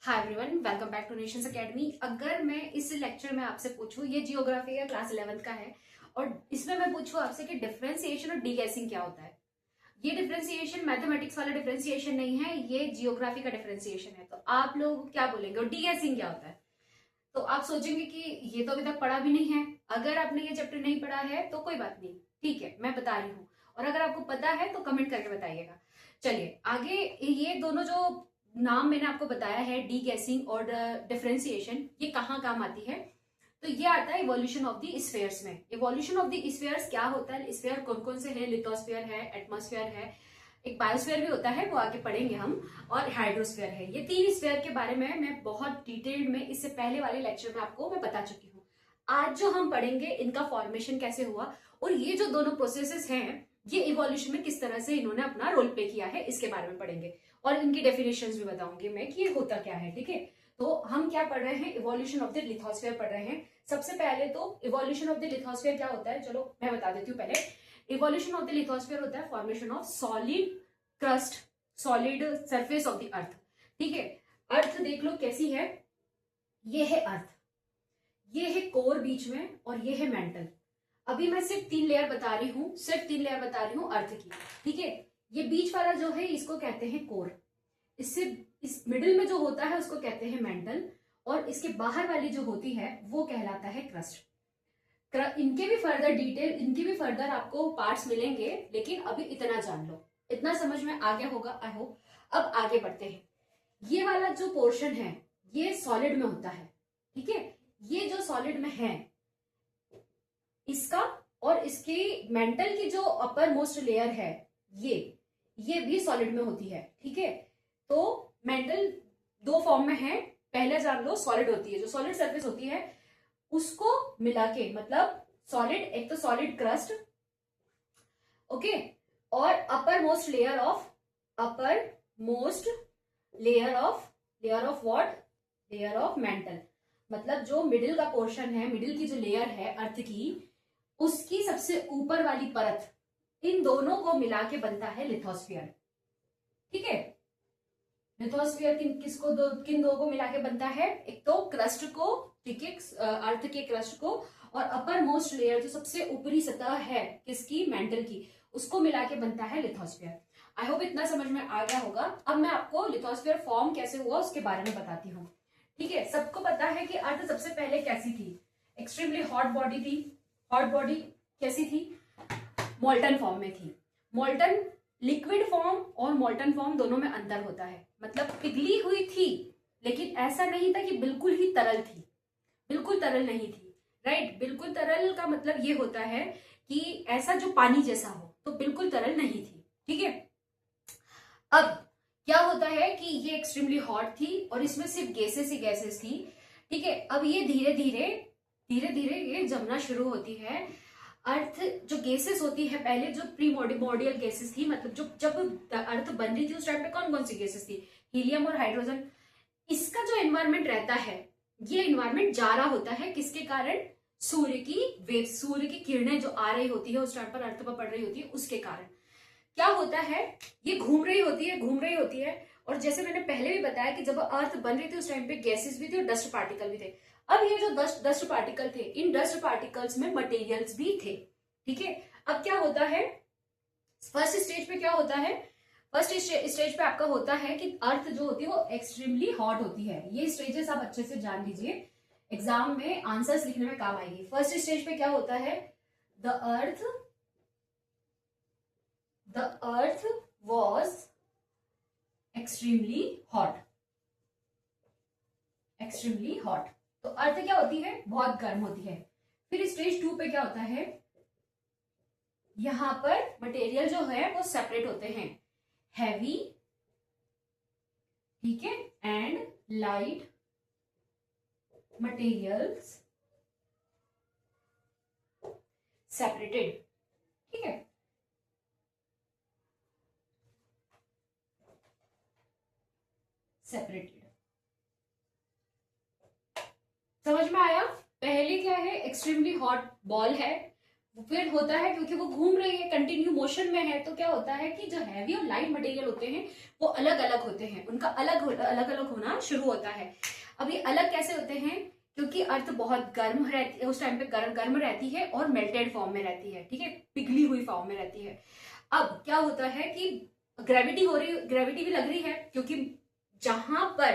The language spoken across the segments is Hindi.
Hi everyone, welcome back two nations academy. अगर मैं इस लेक्चर में आपसे पूछूं, ये जियोग्राफी का क्लास 11th का है और इसमें मैं पूछूं आपसे कि डिफरेंशिएशन और डीगैसिंग क्या होता है। ये डिफरेंशिएशन मैथमेटिक्स वाला डिफरेंशिएशन नहीं है, ये जियोग्राफी का डिफरेंशिएशन है। तो आप लोग क्या बोलेंगे और डीगैसिंग क्या होता है? तो आप सोचेंगे कि ये तो अभी तक पढ़ा भी नहीं है। अगर आपने ये चैप्टर नहीं पढ़ा है तो कोई बात नहीं, ठीक है, मैं बता रही हूँ। और अगर आपको पता है तो कमेंट करके बताइएगा। चलिए आगे, ये दोनों जो नाम मैंने आपको बताया है, डी गैसिंग और डिफरेंशिएशन, ये कहाँ काम आती है? तो ये आता है इवोल्यूशन ऑफ द स्फीयर्स में। इवोल्यूशन ऑफ द स्फीयर्स क्या होता है? स्फीयर कौन कौन से हैं? लिथोस्फीयर है, एटमॉस्फेयर है, एक बायोस्फीयर भी होता है, वो आगे पढ़ेंगे हम, और हाइड्रोस्फीयर है। ये तीन स्फीयर के बारे में मैं बहुत डिटेल्ड में इससे पहले वाले लेक्चर में आपको मैं बता चुकी हूँ। आज जो हम पढ़ेंगे इनका फॉर्मेशन कैसे हुआ और ये जो दोनों प्रोसेसेस हैं ये इवोल्यूशन में किस तरह से इन्होंने अपना रोल प्ले किया है, इसके बारे में पढ़ेंगे और इनकी डेफिनेशंस भी बताऊंगी मैं कि ये होता क्या है। ठीक है, तो हम क्या पढ़ रहे हैं? इवोल्यूशन ऑफ द लिथोस्फीयर पढ़ रहे हैं। सबसे पहले तो इवोल्यूशन ऑफ द लिथोस्फीयर क्या होता है, चलो मैं बता देती हूँ पहले। इवोल्यूशन ऑफ द लिथोस्फीयर होता है formation of solid crust, solid surface of the अर्थ। ठीक है, अर्थ देख लो कैसी है, ये है अर्थ, ये है कोर बीच में और ये है मेंटल। अभी मैं सिर्फ 3 लेयर बता रही हूँ, सिर्फ 3 लेयर बता रही हूँ अर्थ की। ठीक है, ये बीच वाला जो है इसको कहते हैं कोर, इससे इस मिडिल में जो होता है उसको कहते हैं मेंटल, और इसके बाहर वाली जो होती है वो कहलाता है क्रस्ट। इनके भी फर्दर डिटेल, इनके भी फर्दर आपको पार्ट्स मिलेंगे, लेकिन अभी इतना जान लो, इतना समझ में आ गया होगा आई होप। अब आगे बढ़ते हैं। ये वाला जो पोर्शन है ये सॉलिड में होता है। ठीक है, ये जो सॉलिड में है इसका और इसकी मेंटल की जो अपर मोस्ट लेयर है ये भी सॉलिड में होती है। ठीक है, तो मेंटल 2 फॉर्म में है। पहले जान लो, सॉलिड होती है, जो सॉलिड सरफेस होती है उसको मिला के, मतलब सॉलिड, एक तो सॉलिड क्रस्ट, ओके, और upper most layer of, upper most layer of what, layer of mental. मतलब जो मिडिल का पोर्शन है, मिडिल की जो लेयर है अर्थ की, उसकी सबसे ऊपर वाली परत, इन दोनों को मिला के बनता है लिथोस्फीयर। ठीक है, लिथोस्फीयर किन दो को मिला के बनता है? एक तो क्रस्ट को, ठीक है, अर्थ के क्रस्ट को, और अपर मोस्ट लेयर जो सबसे ऊपरी सतह है किसकी, मेंटल की, उसको मिला के बनता है लिथोस्फीयर। आई होप इतना समझ में आ गया होगा। अब मैं आपको लिथोस्फीयर फॉर्म कैसे हुआ उसके बारे में बताती हूँ। ठीक है, सबको पता है कि अर्थ सबसे पहले कैसी थी? एक्सट्रीमली हॉट बॉडी थी। हॉट बॉडी कैसी थी? मोल्टन फॉर्म में थी। मोल्टन, लिक्विड फॉर्म और मोल्टन फॉर्म दोनों में अंतर होता है। मतलब पिघली हुई थी, लेकिन ऐसा नहीं था कि बिल्कुल ही तरल थी, बिल्कुल तरल नहीं थी। राइट, बिल्कुल तरल का मतलब ये होता है कि ऐसा जो पानी जैसा हो, तो बिल्कुल तरल नहीं थी। ठीक है, अब क्या होता है कि ये एक्सट्रीमली हॉट थी और इसमें सिर्फ गैसेस ही गैसेस थी। ठीक है, अब ये धीरे धीरे ये जमना शुरू होती है। अर्थ जो गैसेस होती है, पहले जो प्रीमोर्डियल गैसेस थी, मतलब जब अर्थ बन रही थी उस टाइम पे कौन कौन सी गैसेस थी? हीलियम और हाइड्रोजन। इसका जो एनवायरमेंट रहता है, ये एनवायरमेंट जा रहा होता है किसके कारण? सूर्य की वेव, सूर्य की किरणें जो आ रही होती है उस टाइम पर अर्थ पर पड़ रही होती है, उसके कारण क्या होता है? ये घूम रही होती है। और जैसे मैंने पहले भी बताया कि जब अर्थ बन रही थी उस टाइम पे गैसेस भी थे और डस्ट पार्टिकल भी थे। अब ये जो डस्ट पार्टिकल थे, इन डस्ट पार्टिकल्स में मटेरियल्स भी थे। ठीक है, अब क्या होता है? फर्स्ट स्टेज पे क्या होता है? फर्स्ट स्टेज पे आपका होता है कि अर्थ जो होती है वो एक्सट्रीमली हॉट होती है। ये स्टेजेस आप अच्छे से जान लीजिए, एग्जाम में आंसर्स लिखने में काम आएगी। फर्स्ट स्टेज पे क्या होता है? The earth was extremely hot. तो अर्थ क्या होती है? बहुत गर्म होती है। फिर स्टेज 2 पे क्या होता है? यहां पर मटेरियल जो है वो सेपरेट होते हैं, हैवी, ठीक है, एंड लाइट मटेरियल्स सेपरेटेड। ठीक है, सेपरेटेड। समझ में आया? पहले क्या है? एक्सट्रीमली हॉट बॉल है, फिर होता है क्योंकि वो घूम रही है, कंटिन्यू मोशन में है, तो क्या होता है कि जो हैवी और लाइट मटेरियल होते हैं वो अलग अलग होते हैं, उनका अलग अलग होना शुरू होता है। अब ये अलग कैसे होते हैं, क्योंकि अर्थ बहुत गर्म रहती है उस टाइम पे, गर्म रहती है और मेल्टेड फॉर्म में रहती है, ठीक है, पिघली हुई फॉर्म में रहती है। अब क्या होता है कि ग्रेविटी हो रही, ग्रेविटी भी लग रही है, क्योंकि जहां पर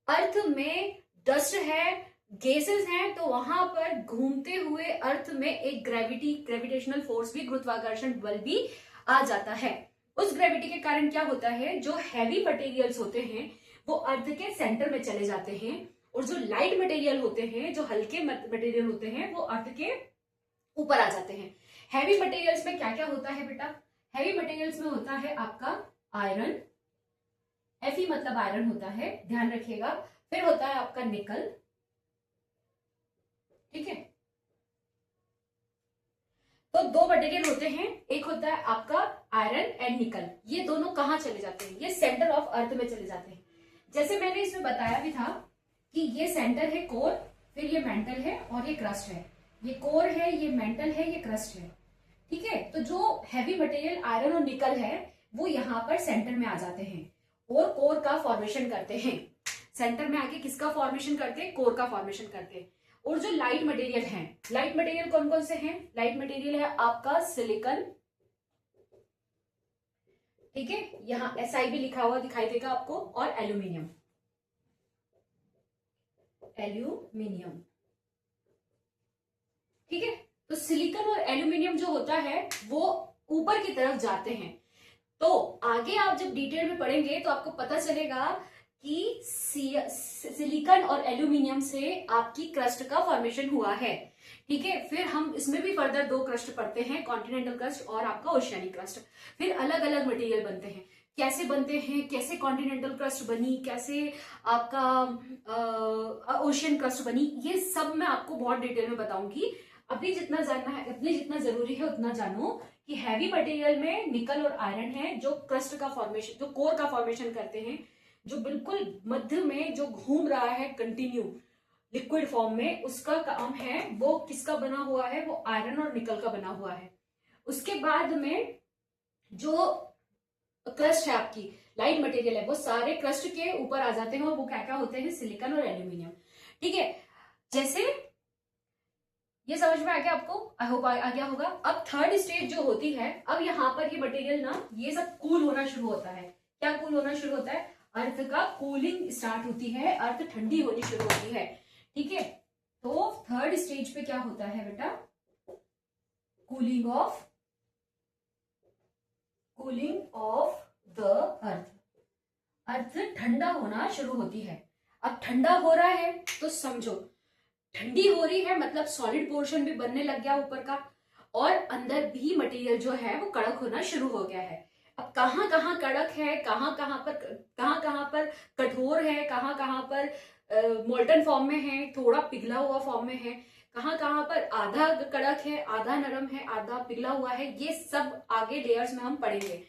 अर्थ में डस्ट है, गैसेस हैं, तो वहां पर घूमते हुए अर्थ में एक ग्रेविटेशनल फोर्स भी, गुरुत्वाकर्षण बल भी आ जाता है। उस ग्रेविटी के कारण क्या होता है, जो हैवी मटेरियल्स होते हैं वो अर्थ के सेंटर में चले जाते हैं, और जो लाइट मटेरियल होते हैं, जो हल्के मटेरियल होते हैं, वो अर्थ के ऊपर आ जाते हैं। हैवी मटेरियल्स में क्या क्या होता है बेटा, हैवी मटेरियल्स में होता है आपका आयरन, Fe मतलब आयरन होता है, ध्यान रखिएगा। फिर होता है आपका निकल, ठीक है। तो दो मटेरियल होते हैं, एक होता है आपका आयरन एंड निकल। ये दोनों कहां चले जाते हैं, ये सेंटर ऑफ अर्थ में चले जाते हैं। जैसे मैंने इसमें बताया भी था कि ये सेंटर है कोर, फिर ये मेंटल है और ये क्रस्ट है। ये कोर है, ये मेंटल है, ये क्रस्ट है, ठीक है। तो जो हैवी मटेरियल आयरन और निकल है वो यहाँ पर सेंटर में आ जाते हैं और कोर का फॉर्मेशन करते हैं। सेंटर में आके किसका फॉर्मेशन करते हैं, कोर का फॉर्मेशन करते हैं। और जो लाइट मटेरियल हैं, लाइट मटेरियल कौन कौन से हैं, लाइट मटेरियल है आपका सिलिकॉन, ठीक है, यहाँ SI भी लिखा हुआ दिखाई देगा आपको, और एल्यूमिनियम, ठीक है। तो सिलिकॉन और एल्यूमिनियम जो होता है वो ऊपर की तरफ जाते हैं। तो आगे आप जब डिटेल में पढ़ेंगे तो आपको पता चलेगा कि सिलिकॉन और एल्यूमिनियम से आपकी क्रस्ट का फॉर्मेशन हुआ है, ठीक है। फिर हम इसमें भी फर्दर दो क्रस्ट पढ़ते हैं, कॉन्टिनेंटल क्रस्ट और आपका ओशियानिक क्रस्ट। फिर अलग अलग मटेरियल बनते हैं, कैसे बनते हैं, कैसे कॉन्टिनेंटल क्रस्ट बनी, कैसे आपका ओशियन क्रस्ट बनी, ये सब मैं आपको बहुत डिटेल में बताऊंगी। अभी जितना जानना है, अपने जितना जरूरी है उतना जानो कि हैवी मटेरियल में निकल और आयरन है जो क्रस्ट का फॉर्मेशन, जो कोर का फॉर्मेशन करते हैं, जो बिल्कुल मध्य में जो घूम रहा है कंटिन्यू लिक्विड फॉर्म में, उसका काम है, वो किसका बना हुआ है, वो आयरन और निकल का बना हुआ है। उसके बाद में जो क्रस्ट है आपकी, लाइट मटेरियल है, वो सारे क्रस्ट के ऊपर आ जाते हैं, और वो क्या क्या होते हैं, सिलिकॉन और एल्यूमिनियम, ठीक है। जैसे ये समझ में आ गया आपको, आई होप आ गया होगा। अब थर्ड स्टेज जो होती है, अब यहाँ पर ये मटेरियल ना, ये सब कूल होना शुरू होता है। क्या कूल होना शुरू होता है, अर्थ का कूलिंग स्टार्ट होती है, अर्थ ठंडी होनी शुरू होती है, ठीक है। तो थर्ड स्टेज पे क्या होता है बेटा, कूलिंग ऑफ द अर्थ, अर्थ ठंडा होना शुरू होती है। अब ठंडा हो रहा है तो समझो ठंडी हो रही है, मतलब सॉलिड पोर्शन भी बनने लग गया ऊपर का, और अंदर भी मटेरियल जो है वो कड़क होना शुरू हो गया है। अब कहाँ कहाँ कड़क है, कहाँ कहाँ पर कठोर है, कहाँ कहाँ पर मोल्टन फॉर्म में है, थोड़ा पिघला हुआ फॉर्म में है, कहाँ कहाँ पर आधा कड़क है, आधा नरम है, आधा पिघला हुआ है, ये सब आगे लेयर्स में हम पढ़ेंगे।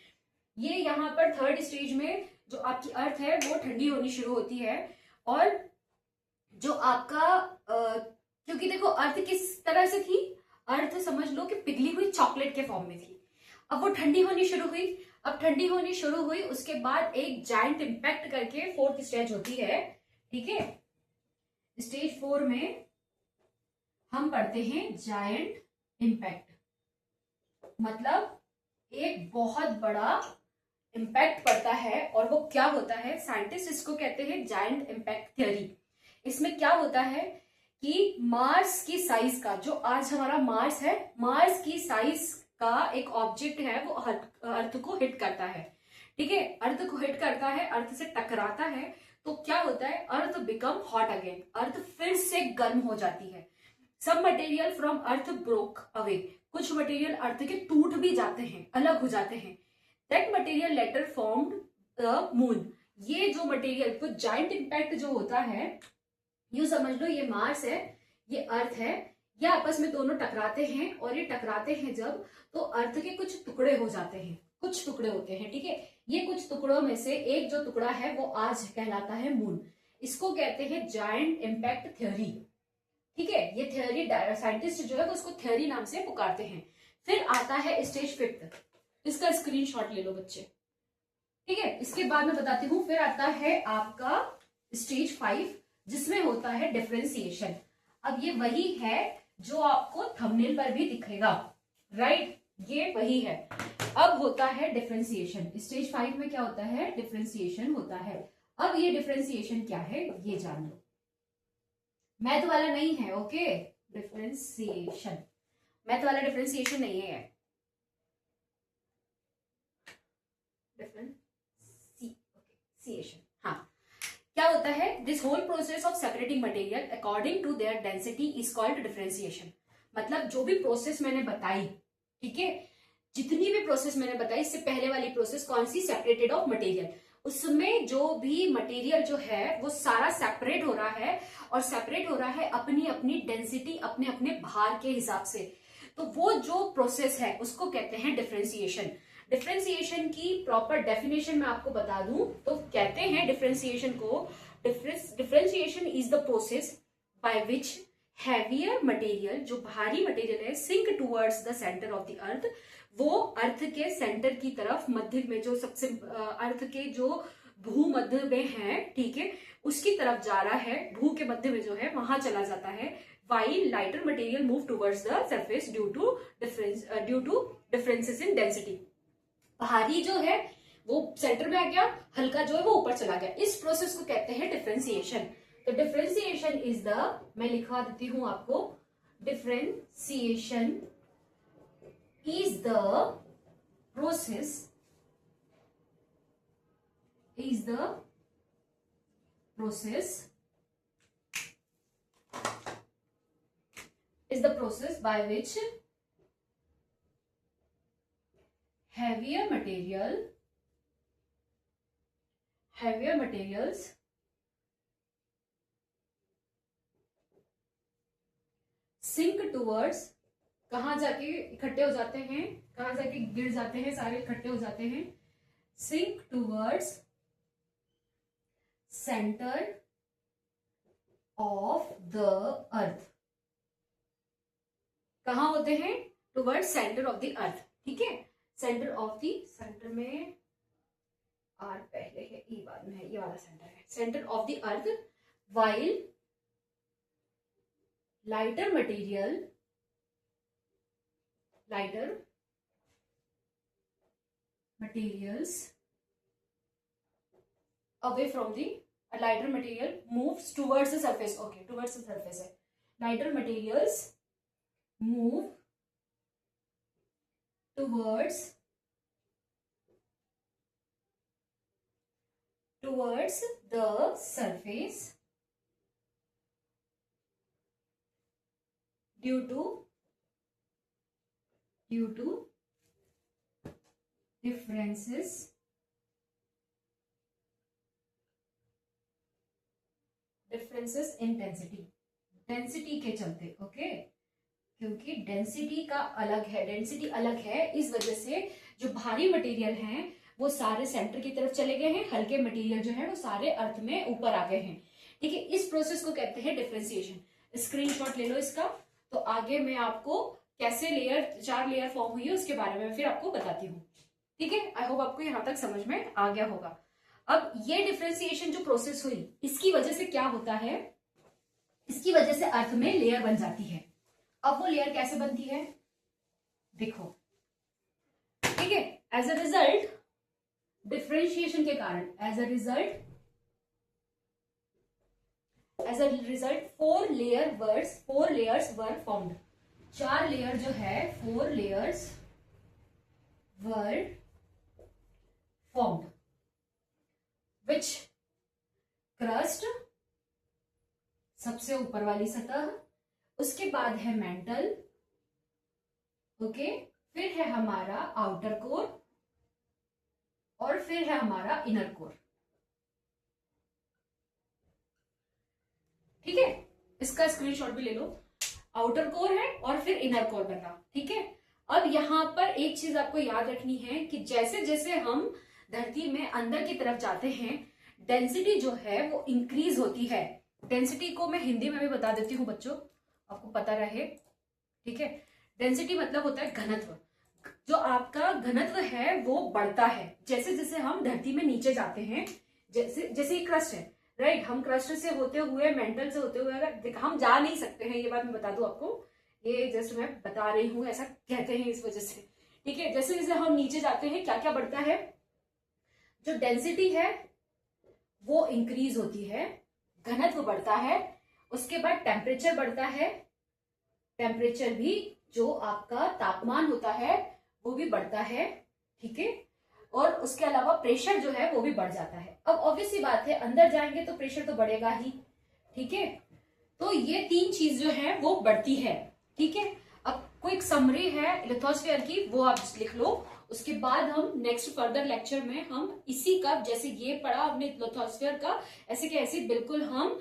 ये यहाँ पर थर्ड स्टेज में जो आपकी अर्थ है वो ठंडी होनी शुरू होती है। और जो आपका क्योंकि देखो अर्थ किस तरह से थी, अर्थ समझ लो कि पिघली हुई चॉकलेट के फॉर्म में थी। अब वो ठंडी होनी शुरू हुई, अब ठंडी होनी शुरू हुई, उसके बाद एक जायंट इंपैक्ट करके फोर्थ स्टेज होती है, ठीक है। स्टेज 4 में हम पढ़ते हैं जायंट इंपैक्ट, मतलब एक बहुत बड़ा इंपैक्ट पड़ता है, और वो क्या होता है, साइंटिस्ट इसको कहते हैं जायंट इंपैक्ट थ्योरी। इसमें क्या होता है कि मार्स की साइज का, जो आज हमारा मार्स है, मार्स की साइज का एक ऑब्जेक्ट है, वो अर्थ को हिट करता है, ठीक है। अर्थ को हिट करता है, अर्थ से टकराता है, तो क्या होता है, earth become hot again, earth फिर से गर्म हो जाती है। सब material from earth broke away, कुछ मटेरियल अर्थ के टूट भी जाते हैं, अलग हो जाते हैं। That material later formed the moon, ये जो मटेरियल, तो जायंट इंपैक्ट जो होता है, यूं समझ लो ये मार्स है, ये अर्थ है, ये आपस में दोनों टकराते हैं, और ये टकराते हैं जब, तो अर्थ के कुछ टुकड़े हो जाते हैं, कुछ टुकड़े होते हैं, ठीक है। ये कुछ टुकड़ों में से एक जो टुकड़ा है वो आज कहलाता है मून, इसको कहते हैं जायंट इंपैक्ट थ्योरी, ठीक है, ये थ्योरी साइंटिस्ट जो है वो उसको थ्योरी नाम से पुकारते हैं। फिर आता है स्टेज 5, इसका स्क्रीनशॉट ले लो बच्चे, ठीक है। इसके बाद मैं बताती हूँ, फिर आता है आपका स्टेज 5 जिसमें होता है डिफरेंशिएशन। अब ये वही है जो आपको थंबनेल पर भी दिखेगा, राइट, ये वही है। अब होता है डिफरेंशिएशन, स्टेज 5 में क्या होता है, डिफरेंशिएशन होता है। अब ये डिफरेंशिएशन क्या है ये जान लो, मैथ वाला नहीं है, ओके, डिफरेंशिएशन, मैथ वाला डिफरेंशिएशन नहीं है, डिफरेंशिएशन। हाँ, क्या होता है, this whole process of separating material according to their density is called differentiation. मतलब जो भी प्रोसेस मैंने बताई, ठीक है, जितनी भी प्रोसेस मैंने बताई, इससे पहले वाली प्रोसेस कौन सी, सेपरेटेड ऑफ मटेरियल, उसमें जो भी मटेरियल जो है वो सारा सेपरेट हो रहा है, और सेपरेट हो रहा है अपनी अपनी डेंसिटी, अपने अपने भार के हिसाब से। तो वो जो प्रोसेस है उसको कहते हैं डिफरेंशिएशन। डिफरेंशिएशन की प्रॉपर डेफिनेशन मैं आपको बता दूं तो कहते हैं डिफरेंशिएशन को, differentiation is the process by which heavier material, जो भारी मटेरियल है, sink towards the centre of the earth, वो अर्थ के सेंटर की तरफ, मध्य में जो सबसे अर्थ के जो भूमध्य में है, ठीक है, उसकी तरफ जा रहा है, भू के मध्य में जो है वहां चला जाता है। while lighter material move towards the surface due to differences in density। भारी जो है वो सेंटर में आ गया, हल्का जो है वो ऊपर चला गया। इस प्रोसेस को कहते हैं डिफरेंशिएशन। तो डिफरेंशिएशन इज द, मैं लिखवा देती हूं आपको, differentiation is the process, is the process by which heavier materials sink towards, कहां जाके इकट्ठे हो जाते हैं, कहां जाके गिर जाते हैं, सारे इकट्ठे हो जाते हैं, sink towards center of the earth। कहां होते हैं, टुवर्ड्स सेंटर ऑफ द अर्थ, ठीक है, सेंटर ऑफ द, सेंटर में आर पहले है, ई बाद में है, ये वाला सेंटर है, centre of the earth. While lighter materials away from the, a lighter material moves towards the surface, okay, towards the surface है, lighter materials move towards the surface due to differences in density के चलते, ओके, क्योंकि डेंसिटी का अलग है, डेंसिटी अलग है, इस वजह से जो भारी मटेरियल हैं वो सारे सेंटर की तरफ चले गए हैं, हल्के मटेरियल जो है वो सारे अर्थ में ऊपर आ गए हैं, ठीक है। इस प्रोसेस को कहते हैं डिफरेंशिएशन। स्क्रीनशॉट ले लो इसका। तो आगे मैं आपको कैसे लेयर, 4 लेयर फॉर्म हुई है उसके बारे में फिर आपको बताती हूँ, ठीक है। आई होप आपको यहां तक समझ में आ गया होगा। अब ये डिफरेंशिएशन जो प्रोसेस हुई, इसकी वजह से क्या होता है, इसकी वजह से अर्थ में लेयर बन जाती है। अब वो लेयर कैसे बनती है, देखो, ठीक है, एज अ रिजल्ट, डिफरेंशिएशन के कारण, as a result 4 layers were formed. 4 layer जो है, 4 layers were formed, which crust, सबसे ऊपर वाली सतह, उसके बाद है मेंटल, ओके, फिर है हमारा आउटर कोर, और फिर है हमारा इनर कोर, ठीक है। इसका स्क्रीनशॉट भी ले लो। आउटर कोर है और फिर इनर कोर बना, ठीक है। अब यहां पर एक चीज आपको याद रखनी है कि जैसे जैसे हम धरती में अंदर की तरफ जाते हैं, डेंसिटी जो है वो इंक्रीज होती है। डेंसिटी को मैं हिंदी में भी बता देती हूँ बच्चों, आपको पता रहे, ठीक है। डेंसिटी मतलब होता है घनत्व। जो आपका घनत्व है वो बढ़ता है जैसे जैसे हम धरती में नीचे जाते हैं। जैसे जैसे ये क्रस्ट है, राइट, हम क्रस्ट से होते हुए, मेंटल से होते हुए अगर हम जा नहीं सकते हैं, ये बात मैं बता दूं आपको, ये जस्ट मैं बता रही हूँ, ऐसा कहते हैं इस वजह से, ठीक है। जैसे जैसे हम नीचे जाते हैं क्या क्या बढ़ता है, जो डेंसिटी है वो इंक्रीज होती है, घनत्व बढ़ता है, उसके बाद टेम्परेचर बढ़ता है, टेम्परेचर भी, जो आपका तापमान होता है वो भी बढ़ता है, ठीक है। और उसके अलावा प्रेशर जो है वो भी बढ़ जाता है। अब ऑब्वियस सी बात है, अंदर जाएंगे तो प्रेशर तो बढ़ेगा ही, ठीक है। तो ये तीन चीज जो है वो बढ़ती है, ठीक है। अब क्विक समरी है लिथोस्फीयर की, वो आप लिख लो। उसके बाद हम नेक्स्ट फर्दर लेक्चर में हम इसी का, जैसे ये पढ़ा हमने लिथोस्फीयर का, ऐसे के ऐसे बिल्कुल हम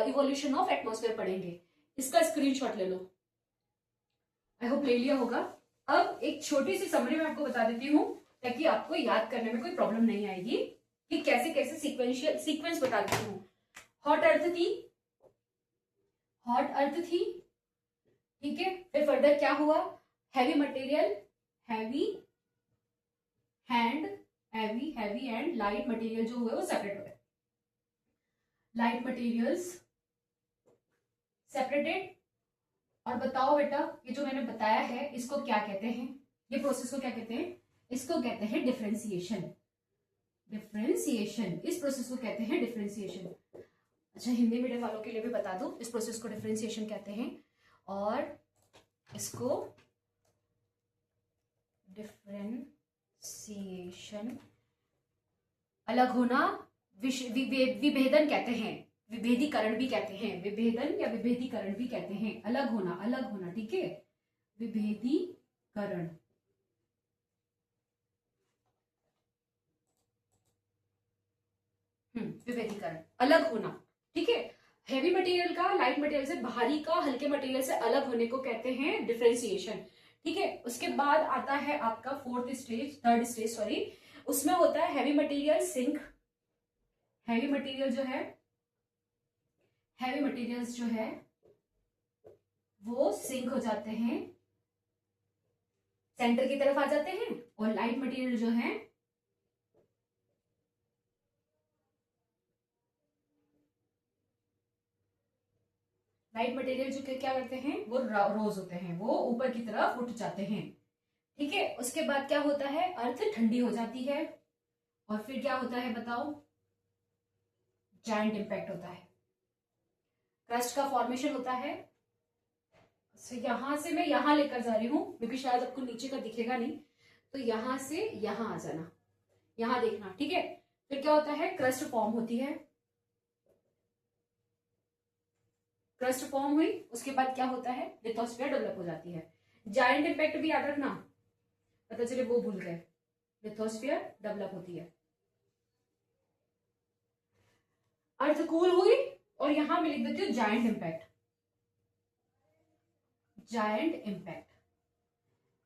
इवोल्यूशन ऑफ एटमॉस्फेयर पढ़ेंगे। इसका स्क्रीनशॉट ले लो, आई होप ले लिया होगा। अब एक छोटी सी समरी मैं आपको बता देती हूँ ताकि आपको याद करने में कोई प्रॉब्लम नहीं आएगी कि कैसे कैसे सीक्वेंशियल सीक्वेंस बता देती हूँ। हॉट अर्थ थी, हॉट अर्थ थी, ठीक है। फिर फर्दर क्या हुआ, heavy material, heavy and light material जो हुए वो सेपरेट हो गए, लाइट मटेरियल्स सेपरेटेड। और बताओ बेटा, ये जो मैंने बताया है इसको क्या कहते हैं, ये प्रोसेस को क्या कहते हैं, इसको कहते हैं डिफरेंशिएशन। डिफरेंशिएशन, इस प्रोसेस को कहते हैं डिफरेंशिएशन। अच्छा, हिंदी मीडियम वालों के लिए भी बता दो, इस प्रोसेस को डिफरेंशिएशन कहते हैं। और इसको डिफरेंशिएशन, अलग होना, विभेदन कहते हैं, विभेदीकरण भी कहते हैं, विभेदन या विभेदीकरण भी कहते हैं, अलग होना, ठीक है, विभेदीकरण। विभेदीकरण, अलग होना, ठीक है। हेवी मटेरियल का लाइट मटेरियल से, भारी का हल्के मटेरियल से अलग होने को कहते हैं डिफरेंशिएशन, ठीक है। उसके बाद आता है आपका थर्ड स्टेज सॉरी, उसमें होता है heavy material sink. Heavy material जो है, हैवी मटेरियल्स जो है वो सिंक हो जाते हैं, सेंटर की तरफ आ जाते हैं। और लाइट मटेरियल जो है जो क्या करते हैं, वो रोज होते हैं, वो ऊपर की तरफ उठ जाते हैं, ठीक है। उसके बाद क्या होता है, अर्थ ठंडी हो जाती है। और फिर क्या होता है बताओ, जायंट इंपैक्ट होता है, क्रस्ट का फॉर्मेशन होता है। यहां से मैं यहां लेकर जा रही हूं क्योंकि शायद आपको नीचे का दिखेगा नहीं, तो यहां से यहां आ जाना, यहां देखना, ठीक है। फिर क्या होता है, क्रस्ट फॉर्म होती है, क्रस्ट फॉर्म हुई, उसके बाद क्या होता है, लिथोस्फीयर डेवलप हो जाती है। जायंट इंपैक्ट भी याद रखना, पता चले वो भूल गए, लिथोस्फीयर डेवलप होती है। अर्थ कूल हुई और यहां मैं लिख देती हूँ जायंट इंपैक्ट, जायंट इंपैक्ट।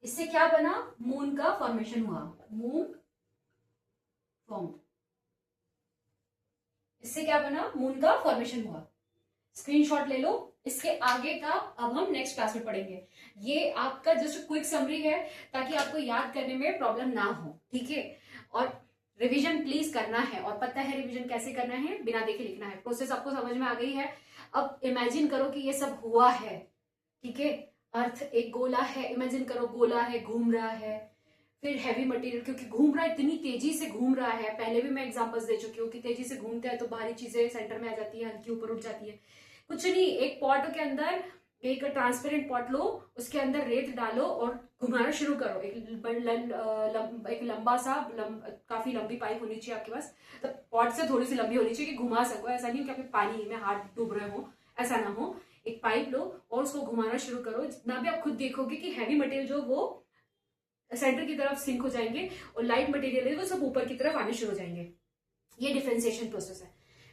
इससे क्या बना, मून का फॉर्मेशन हुआ, मून फॉर्म। इससे क्या बना, मून का फॉर्मेशन हुआ। स्क्रीनशॉट ले लो, इसके आगे का अब हम नेक्स्ट क्लास में पढ़ेंगे। ये आपका जस्ट क्विक समरी है ताकि आपको याद करने में प्रॉब्लम ना हो, ठीक है। और रिवीजन प्लीज करना है, और पता है रिवीजन कैसे करना है, बिना देखे लिखना है। प्रोसेस आपको समझ में आ गई है। अब इमेजिन करो कि ये सब हुआ है, ठीक है। अर्थ एक गोला है, इमेजिन करो गोला है, घूम रहा है। फिर हैवी मटेरियल, क्योंकि घूम रहा है, इतनी तेजी से घूम रहा है, पहले भी मैं एग्जांपल्स दे चुकी हूँ कि तेजी से घूमते हैं तो भारी चीजें सेंटर में आ जाती है, हल्की ऊपर उठ जाती है। कुछ नहीं, एक पॉट के अंदर, एक ट्रांसपेरेंट पॉट लो, उसके अंदर रेत डालो और घुमाना शुरू करो। एक लंबा सा काफी लंबी पाइप होनी चाहिए आपके पास, तो पॉट से थोड़ी सी लंबी होनी चाहिए कि घुमा सको। ऐसा नहीं कि आप पानी में हाथ डूब रहे हो, ऐसा ना हो। एक पाइप लो और उसको घुमाना शुरू करो। जितना भी आप खुद देखोगे कि हैवी मटेरियल जो वो सेंटर की तरफ सिंक हो जाएंगे और लाइट मटेरियल है वो सब ऊपर की तरफ आने शुरू हो जाएंगे। ये डिफरेंशिएशन प्रोसेस है।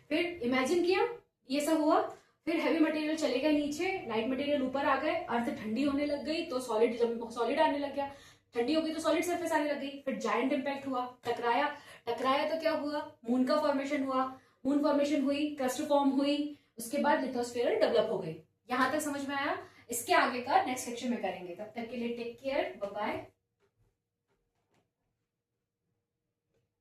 फिर इमेजिन किया ये सब हुआ, फिर हैवी मटेरियल चलेगा नीचे, लाइट मटेरियल ऊपर आ गए, अर्थ ठंडी होने लग गई तो सॉलिड आने लग गया, ठंडी हो गई तो सॉलिड सरफेस आने लग गई। फिर जायंट इंपैक्ट हुआ, टकराया तो क्या हुआ, मून का फॉर्मेशन हुआ, मून फॉर्मेशन हुई, क्रस्ट फॉर्म हुई, उसके बाद लिथोस्फीयर डेवलप हो गई। यहाँ तक समझ में आया? इसके आगे का नेक्स्ट लेक्चर में करेंगे। तब तक के लिए टेक केयर, बाय बाय।